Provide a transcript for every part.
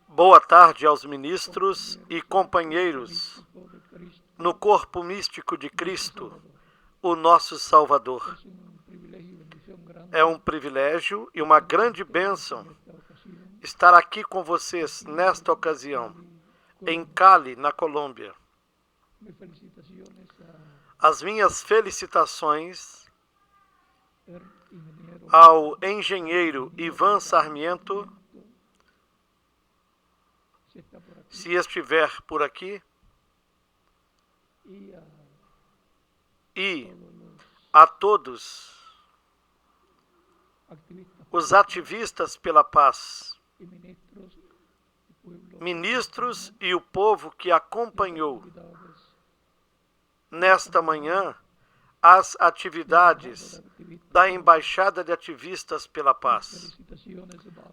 Boa tarde aos ministros e companheiros no corpo místico de Cristo, o nosso Salvador. É um privilégio e uma grande bênção estar aqui com vocês nesta ocasião, em Cali, na Colômbia. As minhas felicitações ao engenheiro Ivan Sarmiento, se estiver por aqui, e a todos os ativistas pela paz, ministros e o povo que acompanhou nesta manhã as atividades da Embaixada de Ativistas pela Paz.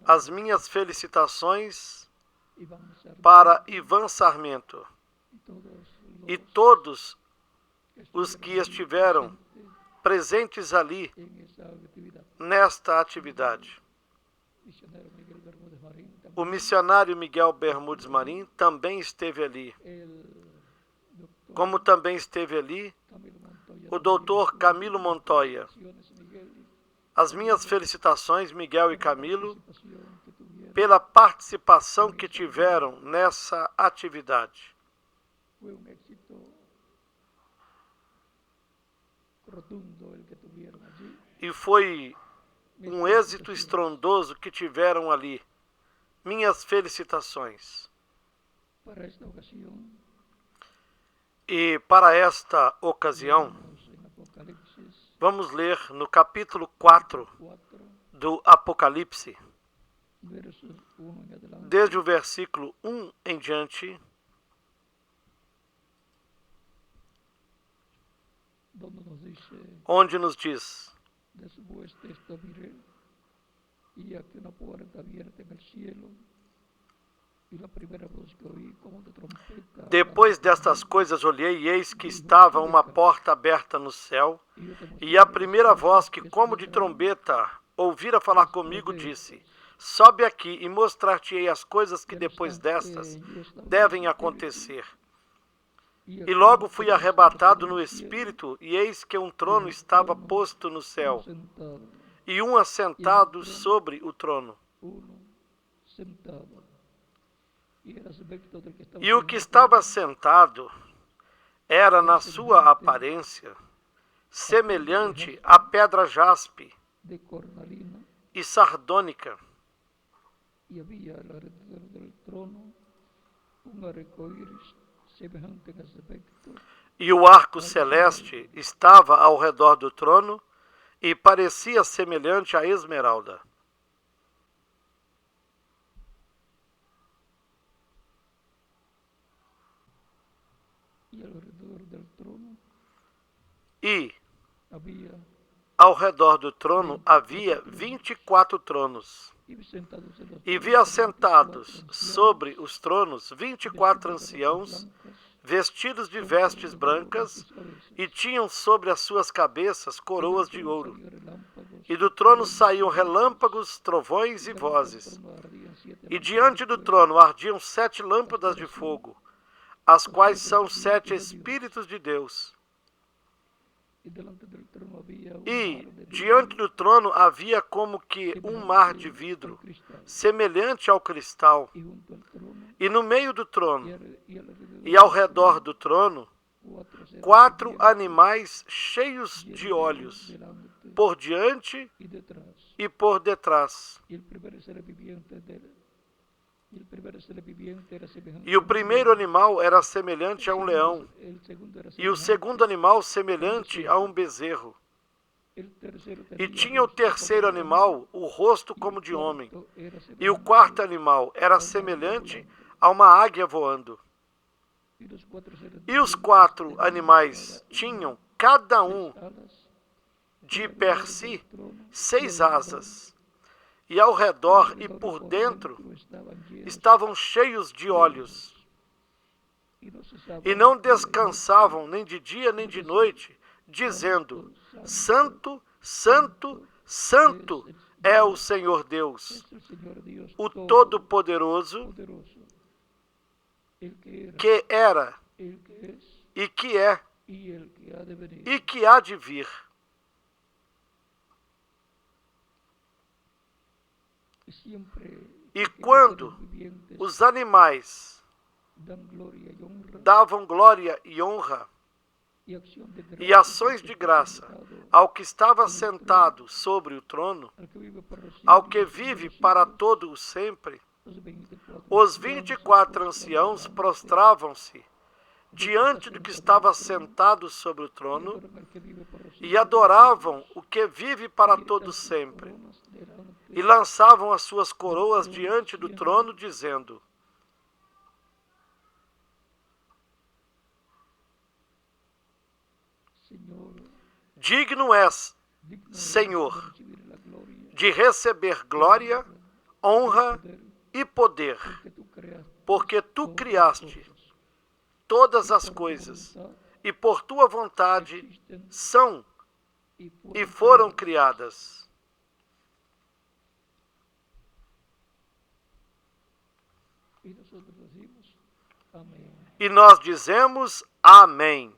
As minhas felicitações para Ivan Sarmiento e todos os que estiveram presentes ali nesta atividade. O missionário Miguel Bermudes Marim também esteve ali, como também esteve ali o doutor Camilo Montoya. As minhas felicitações, Miguel e Camilo, pela participação que tiveram nessa atividade. E foi um êxito estrondoso que tiveram ali. Minhas felicitações. E para esta ocasião, vamos ler no capítulo 4 do Apocalipse, desde o versículo 1 em diante, onde nos diz: depois destas coisas olhei, e eis que estava uma porta aberta no céu, e a primeira voz que, como de trombeta, ouvira falar comigo, disse: sobe aqui e mostrar-te-ei as coisas que depois destas devem acontecer. E logo fui arrebatado no Espírito, e eis que um trono estava posto no céu, e um assentado sobre o trono. E o que estava sentado era, na sua aparência, semelhante à pedra jaspe e sardônica. E o arco celeste estava ao redor do trono e parecia semelhante à esmeralda. E ao redor do trono havia 24 tronos. E vi assentados sobre os tronos 24 anciãos, vestidos de vestes brancas, e tinham sobre as suas cabeças coroas de ouro. E do trono saíam relâmpagos, trovões e vozes. E diante do trono ardiam 7 lâmpadas de fogo, as quais são 7 Espíritos de Deus. E diante do trono havia como que um mar de vidro, semelhante ao cristal. E no meio do trono, e ao redor do trono, 4 animais cheios de olhos, por diante e por detrás. E o primeiro animal era semelhante a um leão, e o segundo animal semelhante a um bezerro. E tinha o terceiro animal o rosto como de homem, e o quarto animal era semelhante a uma águia voando. E os 4 animais tinham, cada um de per si, 6 asas, e ao redor e por dentro estavam cheios de olhos, e não descansavam nem de dia nem de noite, dizendo: Santo, Santo, Santo é o Senhor Deus, o Todo-Poderoso, que era, e que é, e que há de vir. E quando os animais davam glória e honra e ações de graça ao que estava sentado sobre o trono, ao que vive para todo o sempre, os 24 anciãos prostravam-se diante do que estava sentado sobre o trono e adoravam o que vive para todo sempre, e lançavam as suas coroas diante do trono, dizendo: Digno és, Senhor, de receber glória, honra e poder, porque tu criaste todas as coisas, e por tua vontade são e foram criadas. E nós dizemos amém.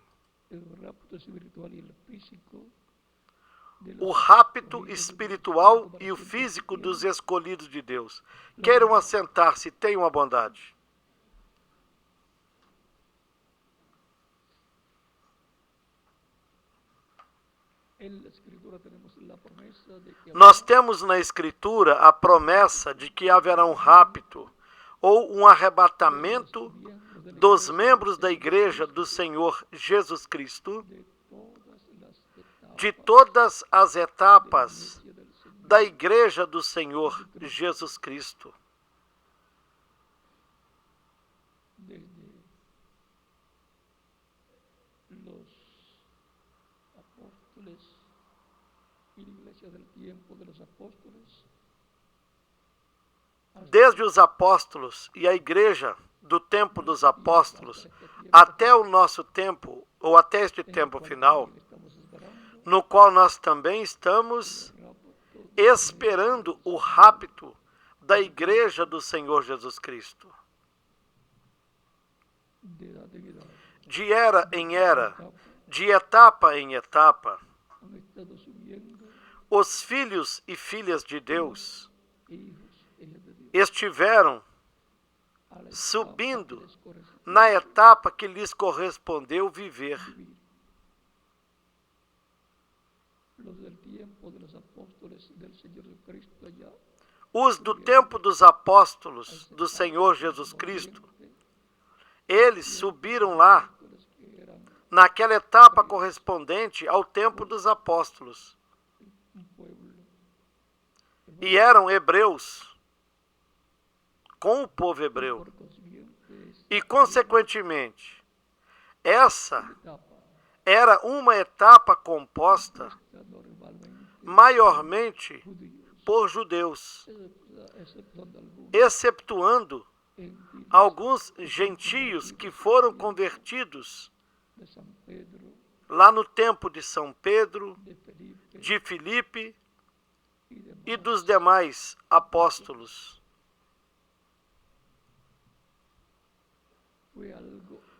O rapto espiritual e o físico dos escolhidos de Deus. Queiram assentar-se, tenham a bondade. Nós temos na Escritura a promessa de que haverá um rapto ou um arrebatamento dos membros da Igreja do Senhor Jesus Cristo, de todas as etapas da Igreja do Senhor Jesus Cristo. Desde os apóstolos e a igreja do tempo dos apóstolos até o nosso tempo, ou até este tempo final, no qual nós também estamos esperando o rapto da igreja do Senhor Jesus Cristo. De era em era, de etapa em etapa, os filhos e filhas de Deus estiveram subindo na etapa que lhes correspondeu viver. Os do tempo dos apóstolos do Senhor Jesus Cristo, eles subiram lá, naquela etapa correspondente ao tempo dos apóstolos. E eram hebreus, com o povo hebreu. E, consequentemente, essa era uma etapa composta maiormente por judeus, exceptuando alguns gentios que foram convertidos lá no tempo de São Pedro, de Filipe e dos demais apóstolos.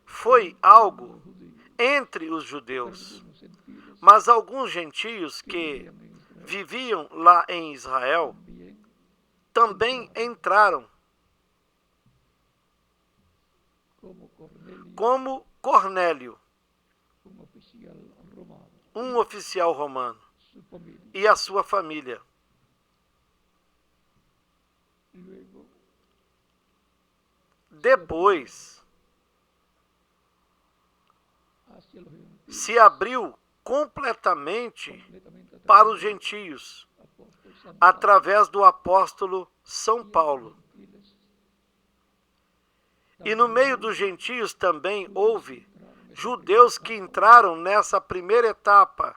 Foi algo entre os judeus, mas alguns gentios que viviam lá em Israel também entraram, como Cornélio, um oficial romano, e a sua família. Depois, se abriu completamente para os gentios, através do apóstolo São Paulo. E no meio dos gentios também houve judeus que entraram nessa primeira etapa,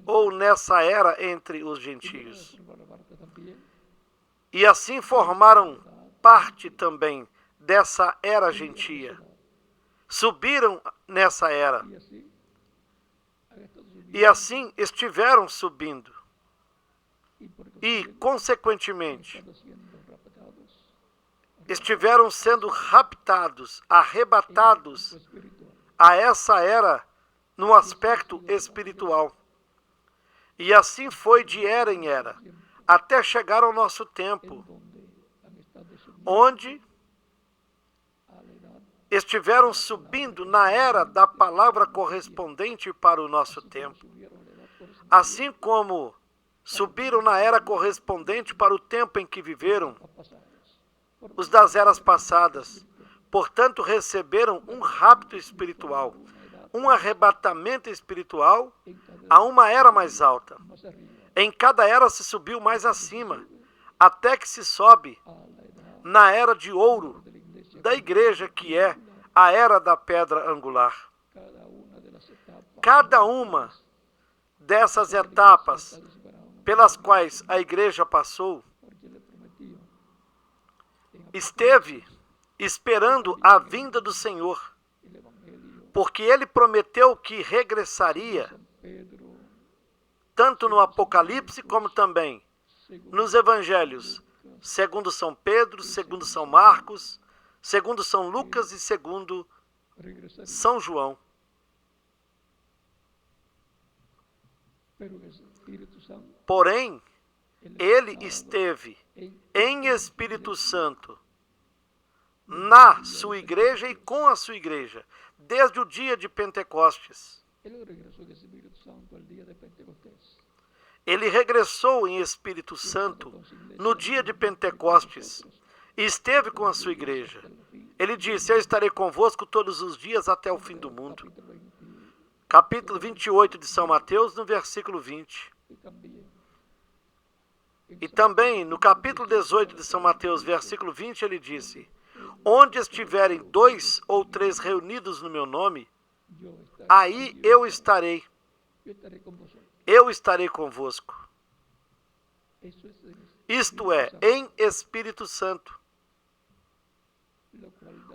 ou nessa era entre os gentios. E assim formaram parte também dessa era gentia. Subiram nessa era. E assim estiveram subindo. e, consequentemente, estiveram sendo raptados, arrebatados a essa era no aspecto espiritual. E assim foi de era em era, até chegar ao nosso tempo, onde estiveram subindo na era da palavra correspondente para o nosso tempo. Assim como subiram na era correspondente para o tempo em que viveram os das eras passadas. Portanto, receberam um rapto espiritual, um arrebatamento espiritual a uma era mais alta. Em cada era se subiu mais acima, até que se sobe na era de ouro da igreja, que é a era da pedra angular. Cada uma dessas etapas pelas quais a igreja passou esteve esperando a vinda do Senhor, porque ele prometeu que regressaria, tanto no Apocalipse como também nos Evangelhos, segundo São Pedro, segundo São Marcos, segundo São Lucas e segundo São João. Porém, ele esteve em Espírito Santo na sua igreja e com a sua igreja, desde o dia de Pentecostes. Ele regressou em Espírito Santo no dia de Pentecostes e esteve com a sua igreja. Ele disse: eu estarei convosco todos os dias até o fim do mundo. Capítulo 28 de São Mateus, no versículo 20. E também no capítulo 18 de São Mateus, versículo 20, ele disse: onde estiverem 2 ou 3 reunidos no meu nome, aí eu estarei. Eu estarei convosco. Isto é, em Espírito Santo.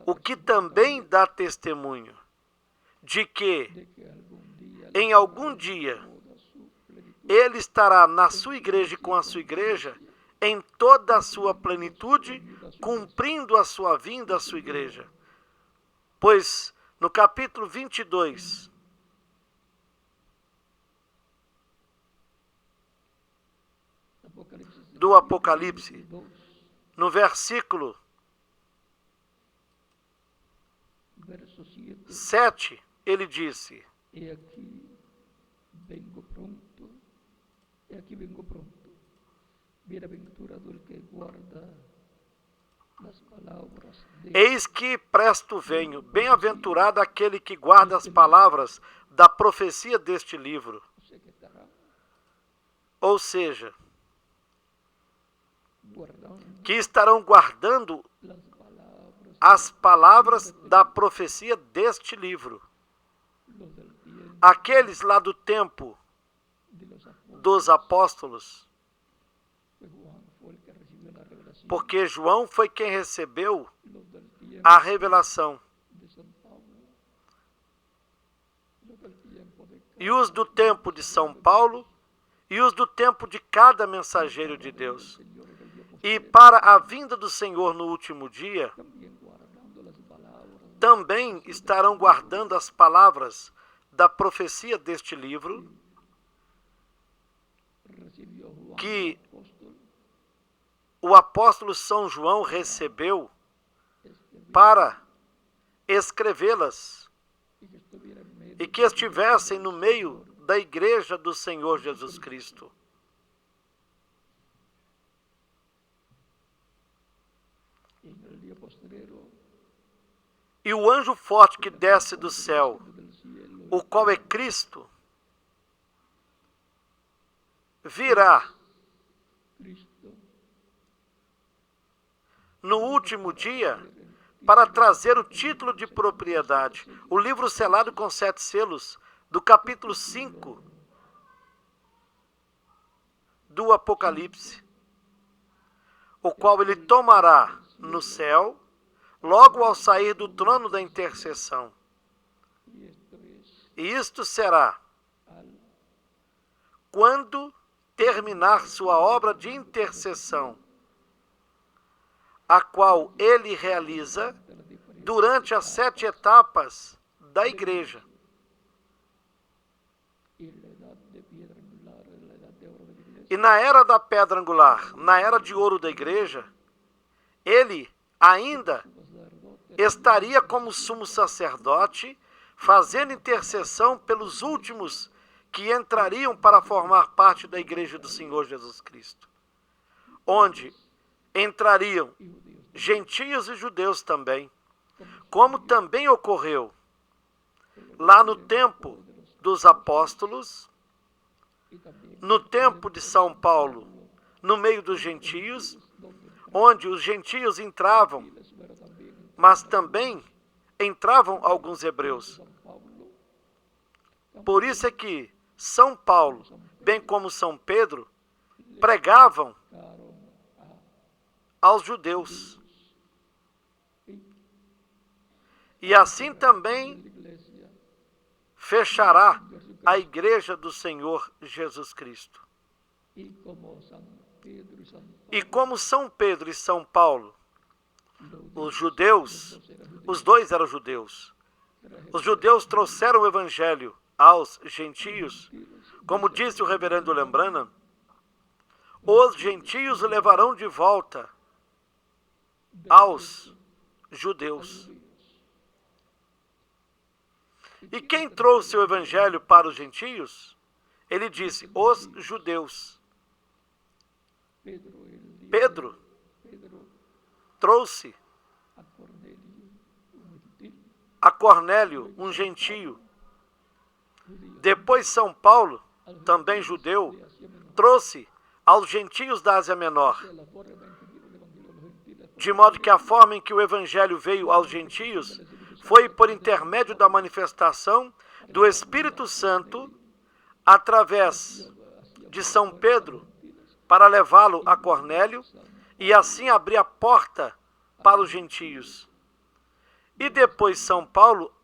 O que também dá testemunho de que, em algum dia, ele estará na sua igreja e com a sua igreja em toda a sua plenitude, cumprindo a sua vinda à sua igreja. Pois, no capítulo 22, do Apocalipse, no versículo 7, ele disse: eis que presto venho, bem-aventurado aquele que guarda as palavras da profecia deste livro. Ou seja, que estarão guardando as palavras da profecia deste livro. Aqueles lá do tempo dos apóstolos, porque João foi quem recebeu a revelação. E os do tempo de São Paulo, e os do tempo de cada mensageiro de Deus. E para a vinda do Senhor no último dia, também estarão guardando as palavras da profecia deste livro, que o apóstolo São João recebeu para escrevê-las e que estivessem no meio da igreja do Senhor Jesus Cristo. E o anjo forte que desce do céu, o qual é Cristo, virá no último dia para trazer o título de propriedade, o livro selado com 7 selos, do capítulo 5 do Apocalipse, o qual ele tomará no céu, logo ao sair do trono da intercessão. E isto será quando terminar sua obra de intercessão, a qual ele realiza durante as 7 etapas da igreja. E na era da pedra angular, na era de ouro da igreja, ele ainda estaria como sumo sacerdote, fazendo intercessão pelos últimos que entrariam para formar parte da igreja do Senhor Jesus Cristo, onde entrariam gentios e judeus também, como também ocorreu lá no tempo dos apóstolos, no tempo de São Paulo, no meio dos gentios, onde os gentios entravam, mas também entravam alguns hebreus. Por isso é que São Paulo, bem como São Pedro, pregavam aos judeus. E assim também fechará a igreja do Senhor Jesus Cristo. E como São Pedro e São Paulo, os judeus, os dois eram judeus. Os judeus trouxeram o evangelho aos gentios, como disse o reverendo Lembrana, os gentios o levarão de volta aos judeus. E quem trouxe o evangelho para os gentios? Ele disse, os judeus. Pedro trouxe a Cornélio, um gentio. Depois São Paulo, também judeu, trouxe aos gentios da Ásia Menor. De modo que a forma em que o evangelho veio aos gentios foi por intermédio da manifestação do Espírito Santo através de São Pedro para levá-lo a Cornélio e assim abrir a porta para os gentios. E depois São Paulo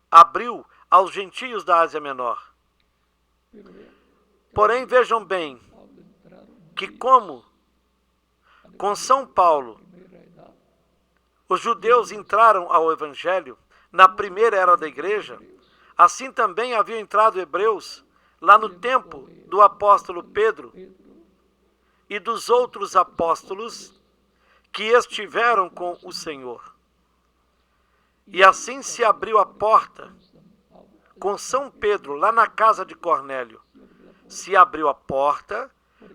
abriu aos gentios da Ásia Menor. Porém, vejam bem que como com São Paulo os judeus entraram ao Evangelho na primeira era da igreja, assim também haviam entrado hebreus lá no tempo do apóstolo Pedro e dos outros apóstolos que estiveram com o Senhor. E assim se abriu a porta com São Pedro, lá na casa de Cornélio. Se abriu a porta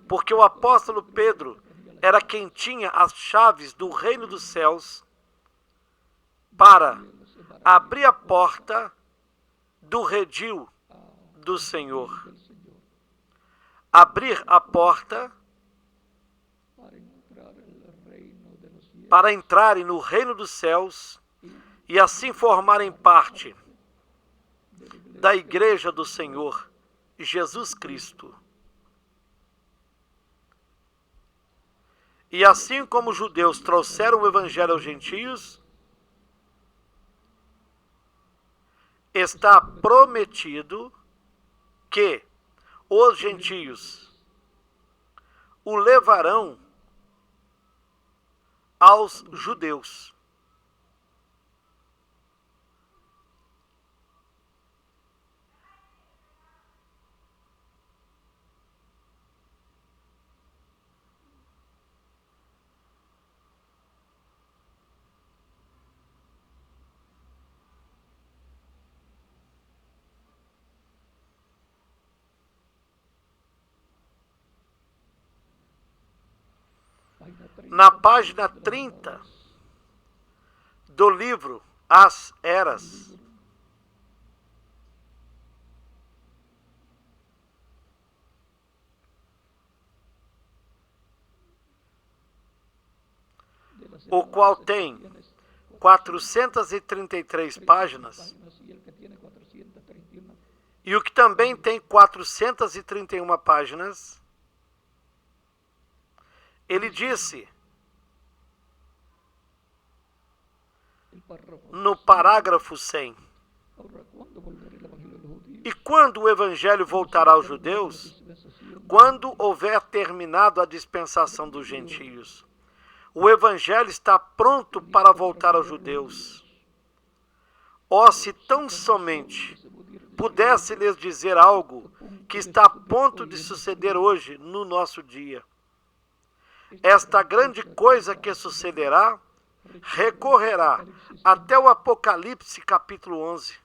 porque o apóstolo Pedro era quem tinha as chaves do reino dos céus para abrir a porta do redil do Senhor. Abrir a porta para entrarem no reino dos céus e assim formarem parte da igreja do Senhor Jesus Cristo. E assim como os judeus trouxeram o evangelho aos gentios, está prometido que os gentios o levarão aos judeus. Na página 30 do livro As Eras, o qual tem 433 páginas, e o que também tem 431 páginas, ele disse, no parágrafo 100, e quando o evangelho voltará aos judeus, quando houver terminado a dispensação dos gentios. O Evangelho está pronto para voltar aos judeus. Ó, se tão somente pudesse lhes dizer algo que está a ponto de suceder hoje, no nosso dia. Esta grande coisa que sucederá recorrerá até o Apocalipse capítulo 11.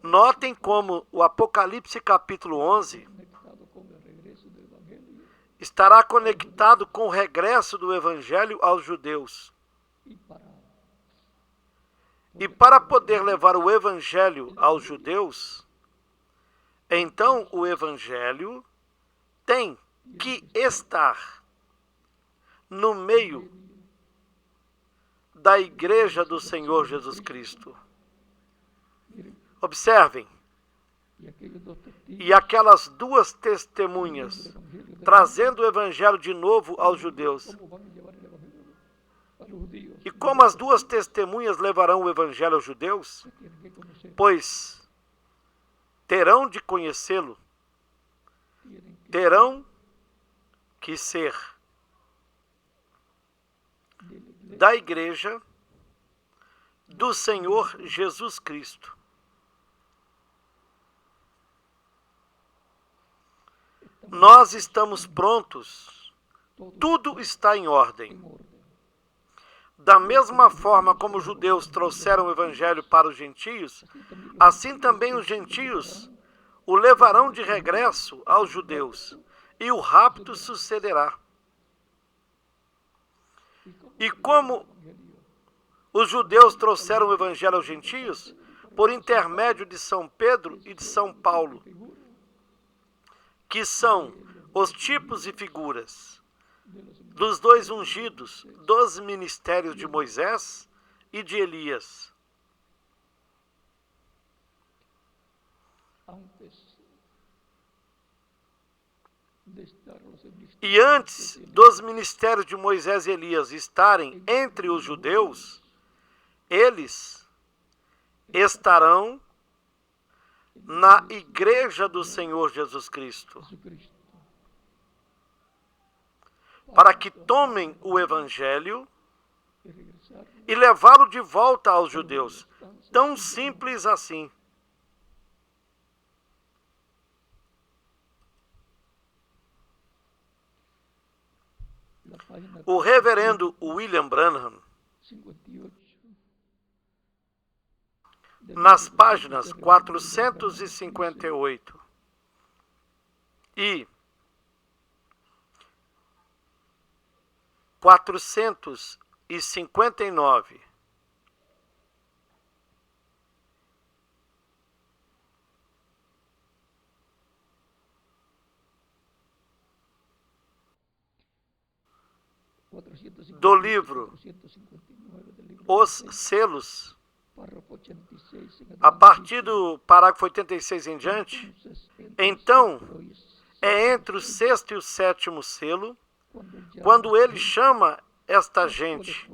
Notem como o Apocalipse capítulo 11 estará conectado com o regresso do Evangelho aos judeus. E para poder levar o Evangelho aos judeus, então o Evangelho tem que estar no meio da Igreja do Senhor Jesus Cristo. Observem, e aquelas duas testemunhas trazendo o Evangelho de novo aos judeus. E como as duas testemunhas levarão o Evangelho aos judeus? Pois terão de conhecê-lo, terão que ser da Igreja do Senhor Jesus Cristo. Nós estamos prontos, tudo está em ordem. Da mesma forma como os judeus trouxeram o Evangelho para os gentios, assim também os gentios o levarão de regresso aos judeus, e o rapto sucederá. E como os judeus trouxeram o Evangelho aos gentios? Por intermédio de São Pedro e de São Paulo, que são os tipos e figuras dos dois ungidos dos ministérios de Moisés e de Elias. E antes dos ministérios de Moisés e Elias estarem entre os judeus, eles estarão na Igreja do Senhor Jesus Cristo, para que tomem o Evangelho e levá-lo de volta aos judeus. Tão simples assim. O reverendo William Branham, nas páginas 458 e 459, do livro Os Selos, a partir do parágrafo 86 em diante, então é entre o sexto e o sétimo selo, quando ele chama esta gente,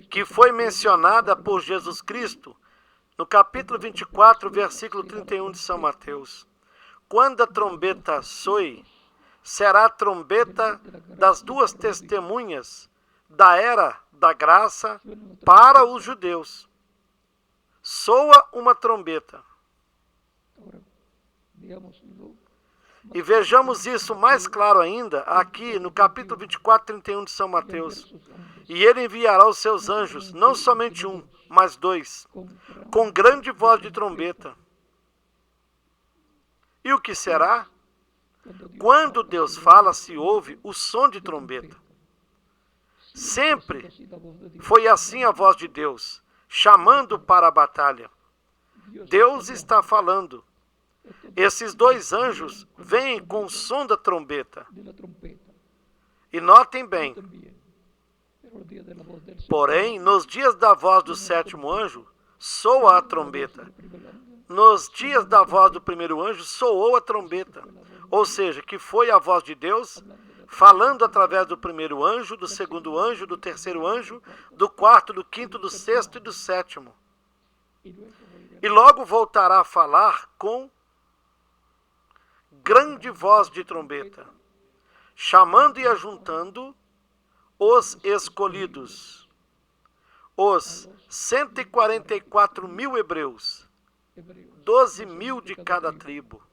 que foi mencionada por Jesus Cristo, no capítulo 24, versículo 31 de São Mateus. Quando a trombeta soe, será a trombeta das duas testemunhas da era da graça para os judeus. Soa uma trombeta. E vejamos isso mais claro ainda aqui no capítulo 24, 31 de São Mateus. E ele enviará os seus anjos, não somente um, mas dois, com grande voz de trombeta. E o que será? Quando Deus fala, se ouve o som de trombeta. Sempre foi assim a voz de Deus, chamando para a batalha. Deus está falando. Esses dois anjos vêm com o som da trombeta. E notem bem, porém, nos dias da voz do sétimo anjo, soa a trombeta. Nos dias da voz do primeiro anjo, soou a trombeta. Ou seja, que foi a voz de Deus falando através do primeiro anjo, do segundo anjo, do terceiro anjo, do quarto, do quinto, do sexto e do sétimo. E logo voltará a falar com grande voz de trombeta, chamando e ajuntando os escolhidos, os 144.000 hebreus, 12.000 de cada tribo.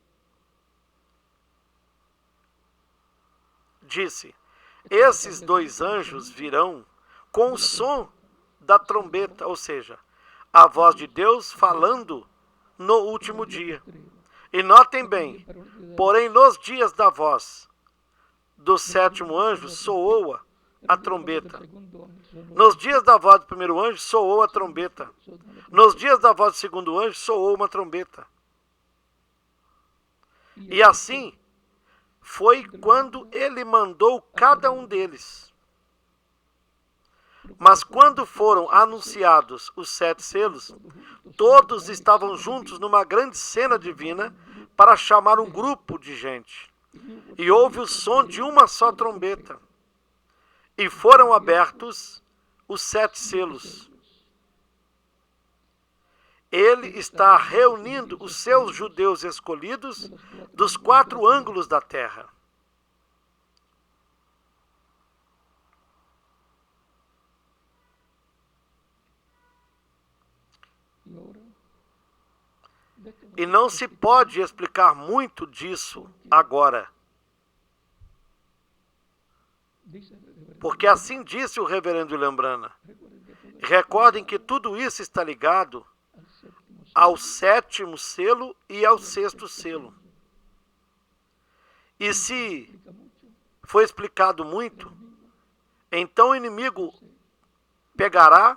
Disse: esses 2 anjos virão com o som da trombeta, ou seja, a voz de Deus falando no último dia. E notem bem, porém nos dias da voz do 7º anjo soou a trombeta. Nos dias da voz do 1º anjo soou a trombeta. Nos dias da voz do 2º anjo soou uma trombeta. E assim foi quando ele mandou cada um deles. Mas quando foram anunciados os 7 selos, todos estavam juntos numa grande cena divina para chamar um grupo de gente. E houve o som de uma só trombeta. E foram abertos os 7 selos. Ele está reunindo os seus judeus escolhidos dos 4 ângulos da terra. E não se pode explicar muito disso agora. Porque assim disse o reverendo William Branham. Recordem que tudo isso está ligado ao 7º selo e ao 6º selo. E se foi explicado muito, então o inimigo pegará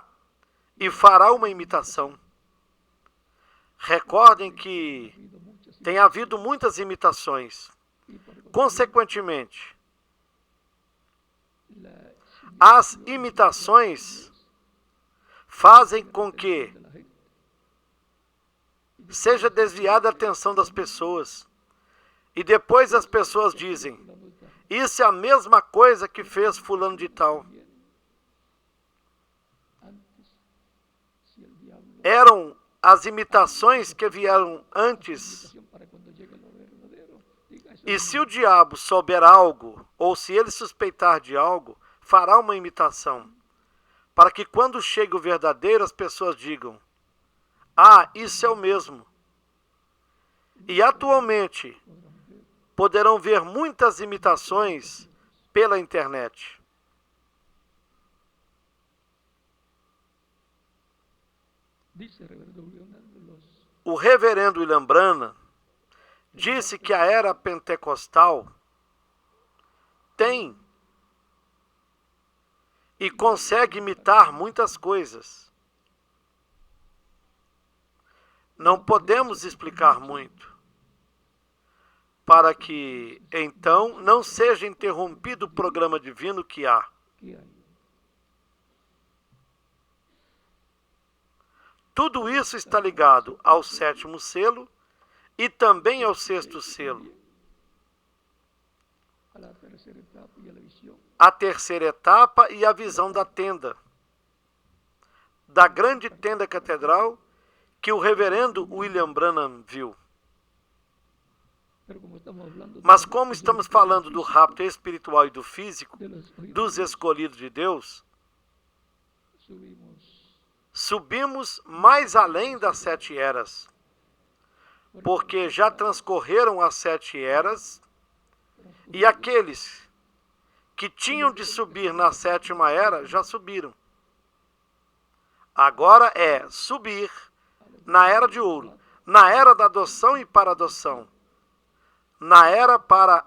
e fará uma imitação. Recordem que tem havido muitas imitações. Consequentemente, as imitações fazem com que seja desviada a atenção das pessoas. E depois as pessoas dizem: isso é a mesma coisa que fez fulano de tal. Eram as imitações que vieram antes. E se o diabo souber algo, ou se ele suspeitar de algo, fará uma imitação, para que quando chegue o verdadeiro, as pessoas digam: ah, isso é o mesmo. E atualmente poderão ver muitas imitações pela internet. O reverendo William Branham disse que a era pentecostal tem e consegue imitar muitas coisas. Não podemos explicar muito, para que então não seja interrompido o programa divino que há. Tudo isso está ligado ao 7º selo e também ao 6º selo. A terceira etapa e a visão da tenda, da grande tenda catedral que o reverendo William Branham viu. Mas como estamos falando do rapto espiritual e do físico, dos escolhidos de Deus, subimos mais além das 7 eras, porque já transcorreram as 7 eras, e aqueles que tinham de subir na 7ª era já subiram. Agora é subir na era de ouro, na era da adoção e para adoção, na era para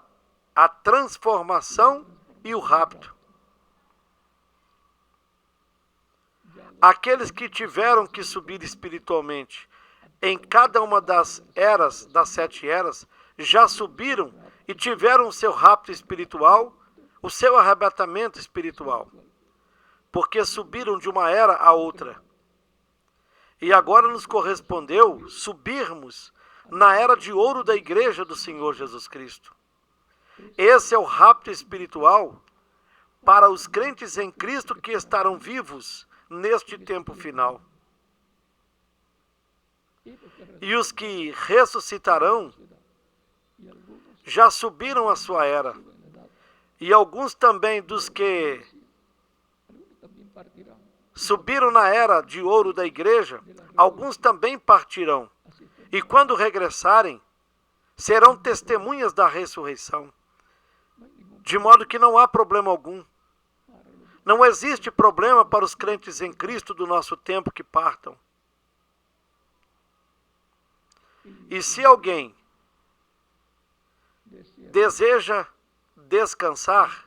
a transformação e o rapto. Aqueles que tiveram que subir espiritualmente em cada uma das eras, das 7 eras, já subiram e tiveram o seu rapto espiritual, o seu arrebatamento espiritual, porque subiram de uma era a outra. E agora nos correspondeu subirmos na era de ouro da Igreja do Senhor Jesus Cristo. Esse é o rapto espiritual para os crentes em Cristo que estarão vivos neste tempo final. E os que ressuscitarão já subiram a sua era, e alguns também dos que subiram na era de ouro da igreja, alguns também partirão, e quando regressarem, serão testemunhas da ressurreição. De modo que não há problema algum. Não existe problema para os crentes em Cristo do nosso tempo que partam. E se alguém deseja descansar,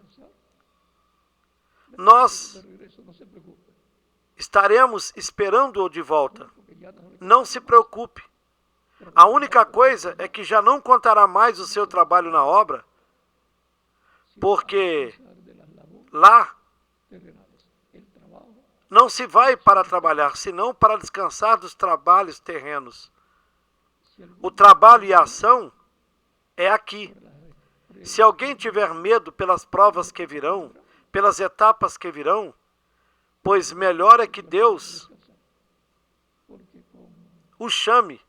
nós estaremos esperando-o de volta. Não se preocupe. A única coisa é que já não contará mais o seu trabalho na obra, porque lá não se vai para trabalhar, senão para descansar dos trabalhos terrenos. O trabalho e a ação é aqui. Se alguém tiver medo pelas provas que virão, pelas etapas que virão, pois melhor é que Deus o chame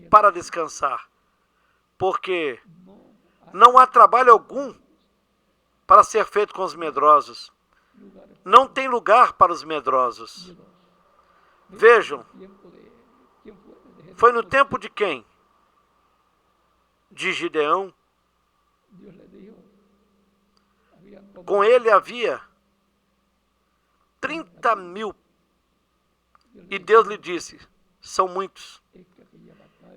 para descansar, porque não há trabalho algum para ser feito com os medrosos. Não tem lugar para os medrosos. Vejam, foi no tempo de quem? De Gideão. Com ele havia 30.000. E Deus lhe disse, são muitos.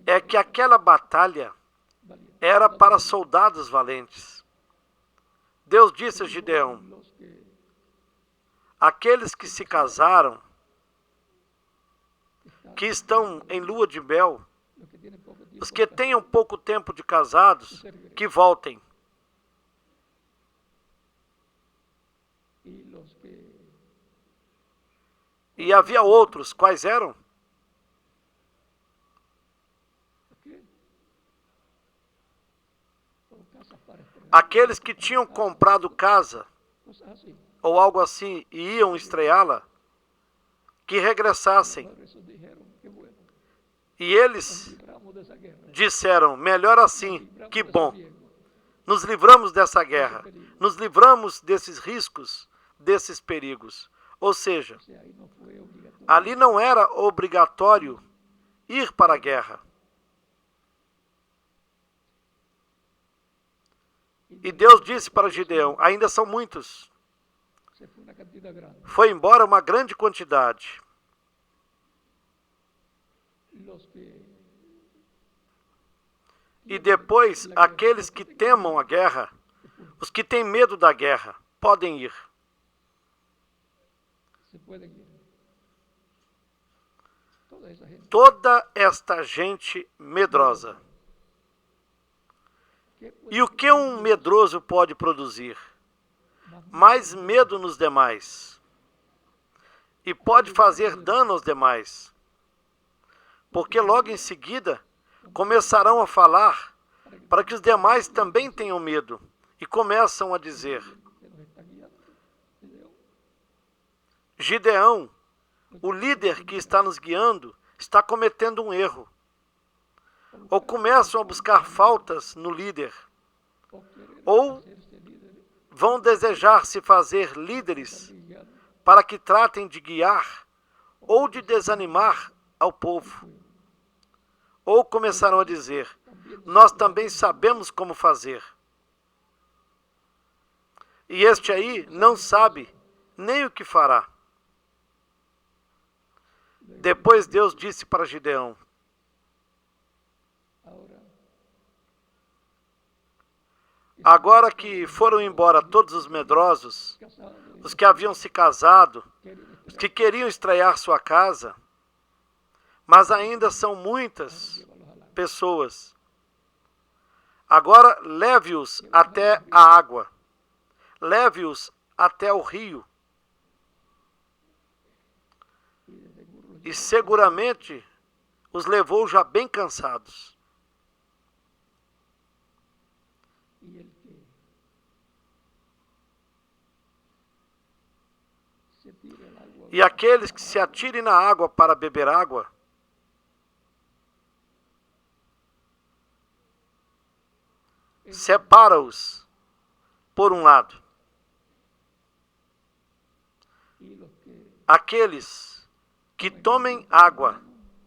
É que aquela batalha era para soldados valentes. Deus disse a Gideão, aqueles que se casaram, que estão em lua de mel, os que tenham pouco tempo de casados, que voltem. E havia outros, quais eram? Aqueles que tinham comprado casa, ou algo assim, e iam estreá-la, que regressassem. E eles disseram, melhor assim, que bom. Nos livramos dessa guerra, nos livramos desses riscos, desses perigos. Ou seja, ali não era obrigatório ir para a guerra. E Deus disse para Gideão, ainda são muitos. Foi embora uma grande quantidade. E depois, aqueles que temam a guerra, os que têm medo da guerra, podem ir. Toda esta gente medrosa. E o que um medroso pode produzir? Mais medo nos demais. E pode fazer dano aos demais. Porque logo em seguida começarão a falar para que os demais também tenham medo. E começam a dizer, Gideão, o líder que está nos guiando, está cometendo um erro. Ou começam a buscar faltas no líder, ou vão desejar se fazer líderes para que tratem de guiar ou de desanimar ao povo. Ou começarão a dizer, nós também sabemos como fazer. E este aí não sabe nem o que fará. Depois Deus disse para Gideão, agora que foram embora todos os medrosos, os que haviam se casado, os que queriam estrear sua casa, mas ainda são muitas pessoas. Agora leve-os até a água, leve-os até o rio. E seguramente os levou já bem cansados. E aqueles que se atirem na água para beber água, separa-os por um lado. Aqueles que tomem água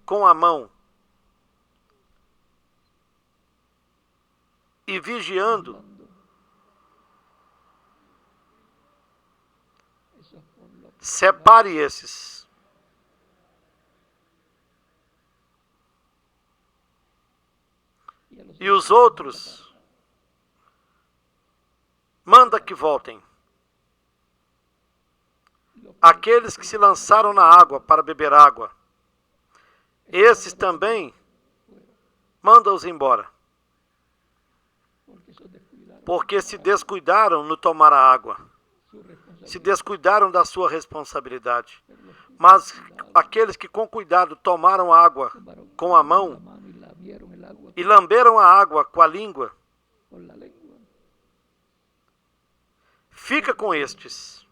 com a mão e vigiando, separe esses. E os outros, manda que voltem. Aqueles que se lançaram na água para beber água, esses também, manda-os embora. Porque se descuidaram no tomar a água, se descuidaram da sua responsabilidade. Mas aqueles que com cuidado tomaram a água com a mão e lamberam a água com a língua, fica com estes.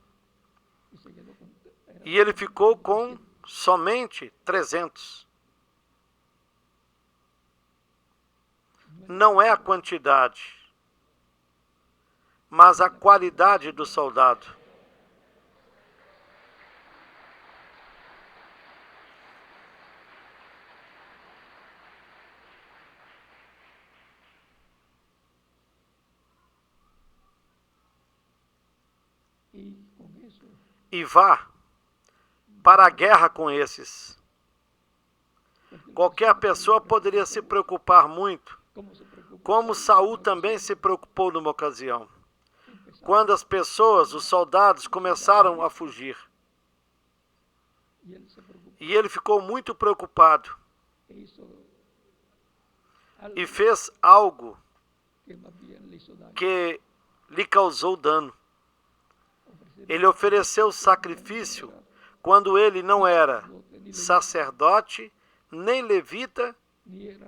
E ele ficou com somente 300. Não é a quantidade, mas a qualidade do soldado. E vá para a guerra com esses. Qualquer pessoa poderia se preocupar muito, como Saul também se preocupou numa ocasião, quando as pessoas, os soldados, começaram a fugir. E ele ficou muito preocupado e fez algo que lhe causou dano. Ele ofereceu sacrifício quando ele não era sacerdote, nem levita,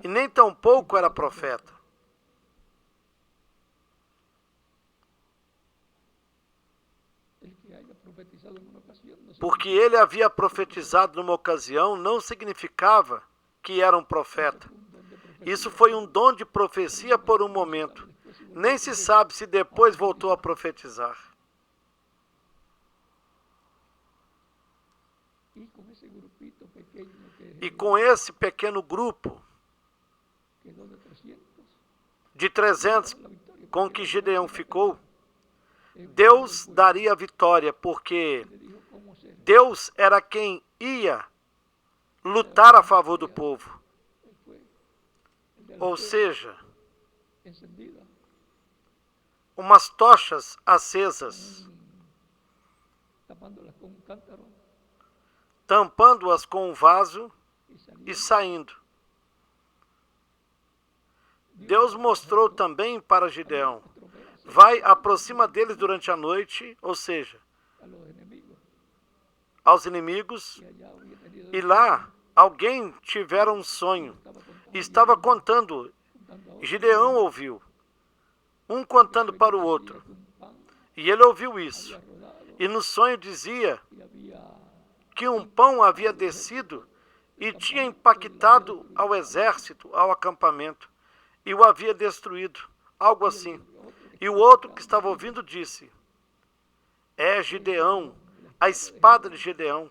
e nem tampouco era profeta. Porque ele havia profetizado numa ocasião não significava que era um profeta. Isso foi um dom de profecia por um momento. Nem se sabe se depois voltou a profetizar. E com esse pequeno grupo de 300 com que Gideão ficou, Deus daria a vitória, porque Deus era quem ia lutar a favor do povo. Ou seja, umas tochas acesas, tampando-as com um vaso e saindo. Deus mostrou também para Gideão: vai, aproxima deles durante a noite, ou seja, aos inimigos, e lá alguém tivera um sonho, e estava contando. Gideão ouviu, um contando para o outro, e ele ouviu isso, e no sonho dizia que um pão havia descido e tinha impactado ao exército, ao acampamento, e o havia destruído, algo assim. E o outro que estava ouvindo disse: é Gideão, a espada de Gideão.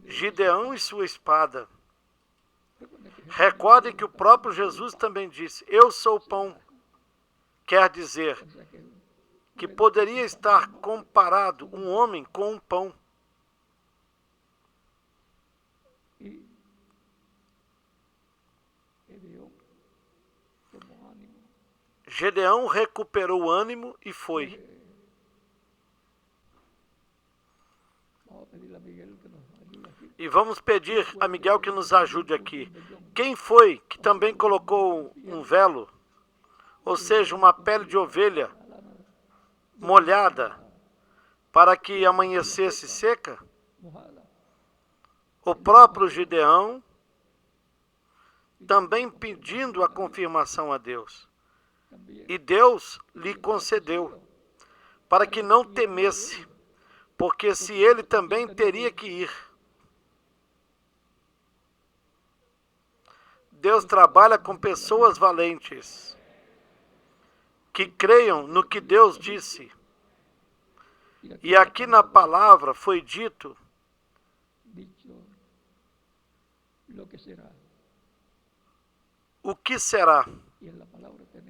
Gideão e sua espada. Recordem que o próprio Jesus também disse: eu sou o pão. Quer dizer que poderia estar comparado um homem com um pão. Gideão recuperou o ânimo e foi. E vamos pedir a Miguel que nos ajude aqui. Quem foi que também colocou um velo, ou seja, uma pele de ovelha molhada, para que amanhecesse seca? O próprio Gideão, também pedindo a confirmação a Deus. E Deus lhe concedeu, para que não temesse, porque se ele também teria que ir. Deus trabalha com pessoas valentes, que creiam no que Deus disse. E aqui na palavra foi dito o que será.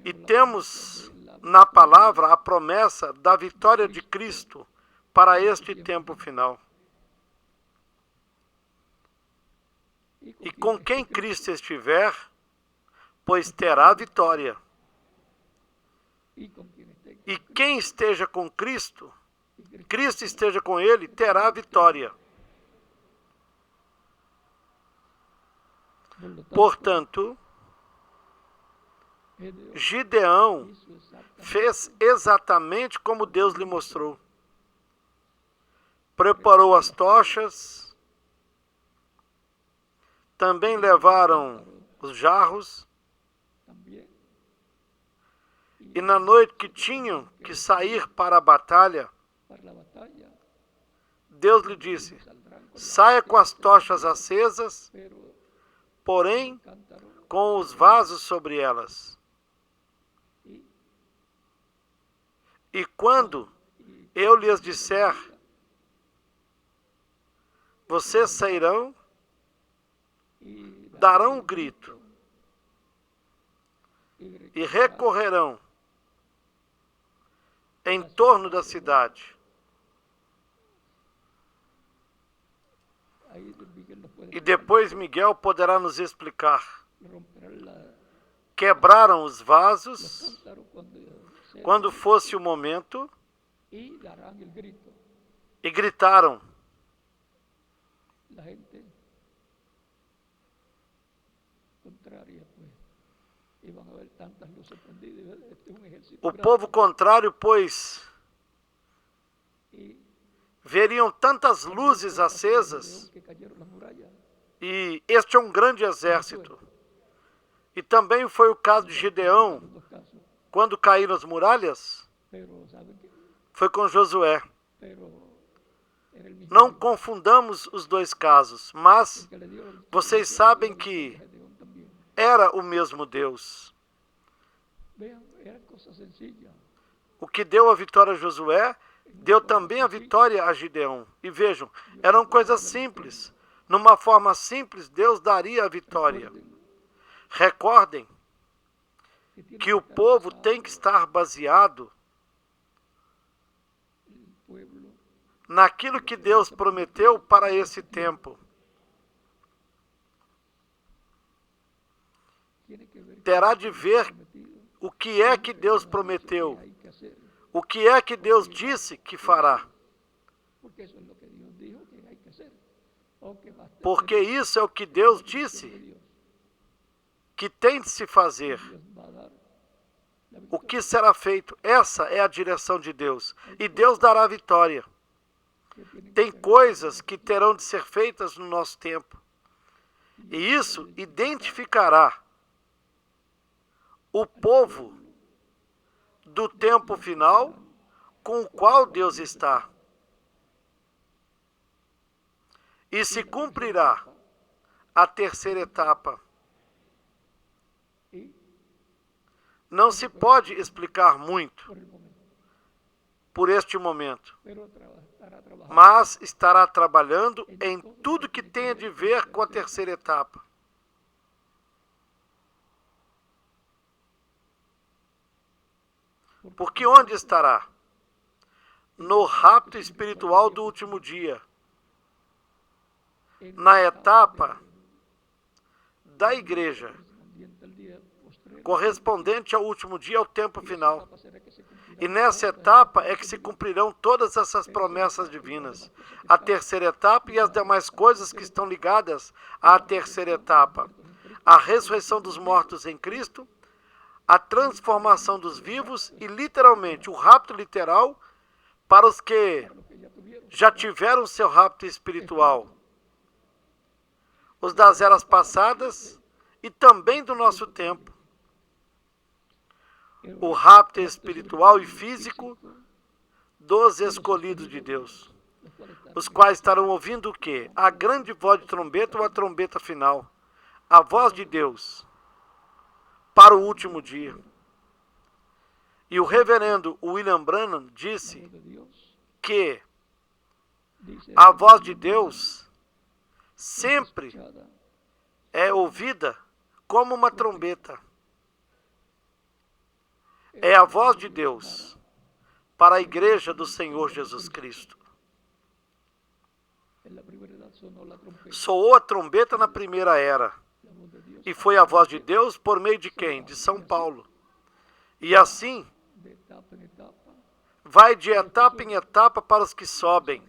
E temos na palavra a promessa da vitória de Cristo para este tempo final. E com quem Cristo estiver, pois terá vitória. E quem esteja com Cristo, Cristo esteja com ele, terá vitória. Portanto, Gideão fez exatamente como Deus lhe mostrou. Preparou as tochas, também levaram os jarros, e na noite que tinham que sair para a batalha, Deus lhe disse: saia com as tochas acesas, porém com os vasos sobre elas. E quando eu lhes disser, vocês sairão, darão um grito e recorrerão em torno da cidade. E depois Miguel poderá nos explicar. Quebraram os vasos quando fosse o momento e gritaram. O povo contrário, pois, veriam tantas luzes acesas, e este é um grande exército. E também foi o caso de Gideão, quando caíram as muralhas, foi com Josué. Não confundamos os dois casos, mas vocês sabem que era o mesmo Deus. O que deu a vitória a Josué, deu também a vitória a Gideão. E vejam, eram coisas simples. Numa forma simples, Deus daria a vitória. Recordem que o povo tem que estar baseado naquilo que Deus prometeu para esse tempo. Terá de ver o que é que Deus prometeu, o que é que Deus disse que fará. Porque isso é o que Deus disse que tem de se fazer. O que será feito? Essa é a direção de Deus. E Deus dará vitória. Tem coisas que terão de ser feitas no nosso tempo. E isso identificará o povo do tempo final com o qual Deus está. E se cumprirá a terceira etapa. Não se pode explicar muito por este momento, mas estará trabalhando em tudo que tenha de ver com a terceira etapa. Porque onde estará? No rapto espiritual do último dia. Na etapa da igreja, correspondente ao último dia, ao tempo final. E nessa etapa é que se cumprirão todas essas promessas divinas. A terceira etapa e as demais coisas que estão ligadas à terceira etapa. A ressurreição dos mortos em Cristo, a transformação dos vivos e, literalmente, o rapto literal para os que já tiveram seu rapto espiritual. Os das eras passadas e também do nosso tempo. O rapto espiritual e físico dos escolhidos de Deus, os quais estarão ouvindo o quê? A grande voz de trombeta ou a trombeta final. a voz de Deus para o último dia. E o reverendo William Branham disse que a voz de Deus sempre é ouvida como uma trombeta. É a voz de Deus para a igreja do Senhor Jesus Cristo. Soou a trombeta na primeira era. E foi a voz de Deus por meio de quem? De São Paulo. E assim, vai de etapa em etapa para os que sobem,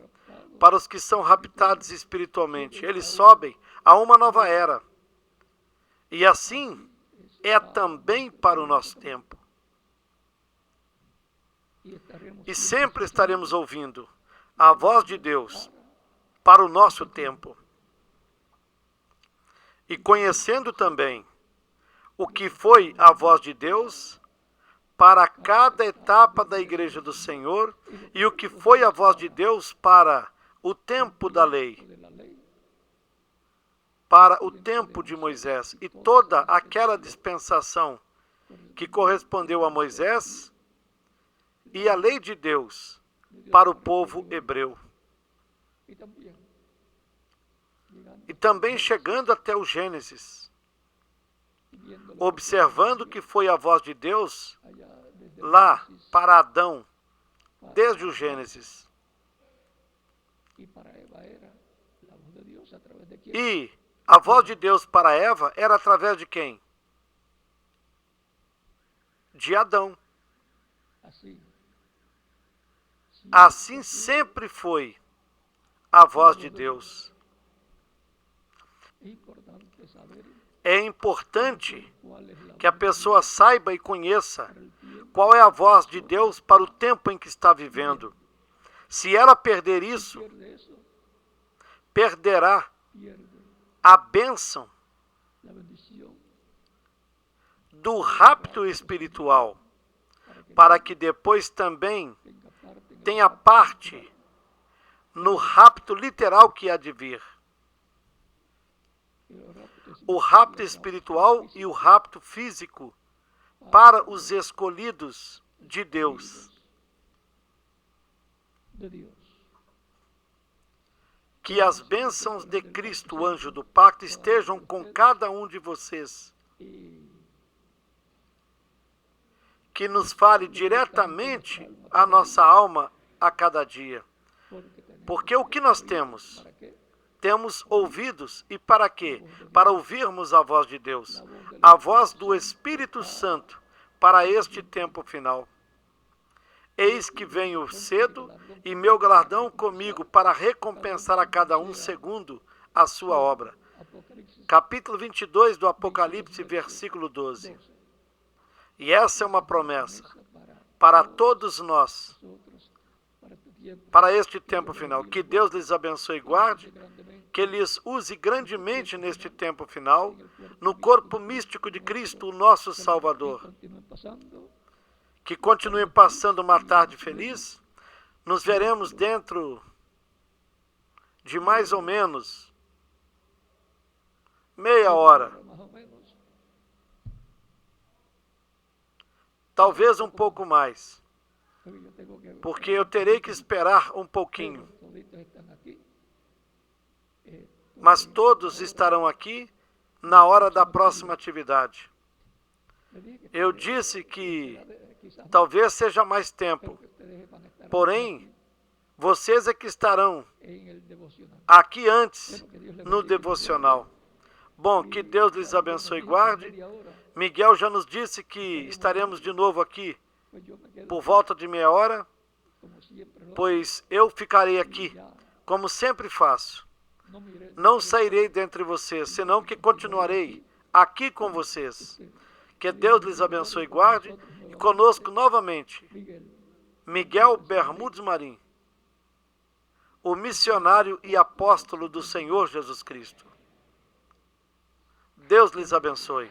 para os que são raptados espiritualmente. Eles sobem a uma nova era. E assim é também para o nosso tempo. E sempre estaremos ouvindo a voz de Deus para o nosso tempo. E conhecendo também o que foi a voz de Deus para cada etapa da Igreja do Senhor e o que foi a voz de Deus para o tempo da lei, para o tempo de Moisés e toda aquela dispensação que correspondeu a Moisés e a lei de Deus para o povo hebreu. E também chegando até o Gênesis, observando que foi a voz de Deus lá para Adão, desde o Gênesis. E a voz de Deus para Eva era através de quem? De Adão. Assim sempre foi a voz de Deus. É importante que a pessoa saiba e conheça qual é a voz de Deus para o tempo em que está vivendo. Se ela perder isso, perderá a bênção do rapto espiritual, para que depois também tenha parte no rapto literal que há de vir. O rapto espiritual e o rapto físico para os escolhidos de Deus. Que as bênçãos de Cristo, o anjo do pacto, estejam com cada um de vocês. Que nos fale diretamente a nossa alma a cada dia. Porque o que nós temos? Temos ouvidos, e para quê? Para ouvirmos a voz de Deus, a voz do Espírito Santo para este tempo final. Eis que venho cedo, e meu galardão comigo para recompensar a cada um segundo a sua obra. Capítulo 22 do Apocalipse, versículo 12. E essa é uma promessa para todos nós, para este tempo final. Que Deus lhes abençoe e guarde, que Ele lhes use grandemente neste tempo final, no corpo místico de Cristo, o nosso Salvador. Que continue passando uma tarde feliz. Nos veremos dentro de mais ou menos meia hora. Talvez um pouco mais. Porque eu terei que esperar um pouquinho. Mas todos estarão aqui na hora da próxima atividade. Eu disse que talvez seja mais tempo, porém, vocês é que estarão aqui antes no devocional. Bom, que Deus lhes abençoe e guarde. Miguel já nos disse que estaremos de novo aqui por volta de meia hora, pois eu ficarei aqui, como sempre faço. Não sairei dentre vocês, senão que continuarei aqui com vocês. Que Deus lhes abençoe e guarde. E conosco novamente, Miguel Bermudes Marim, o missionário e apóstolo do Senhor Jesus Cristo. Deus lhes abençoe.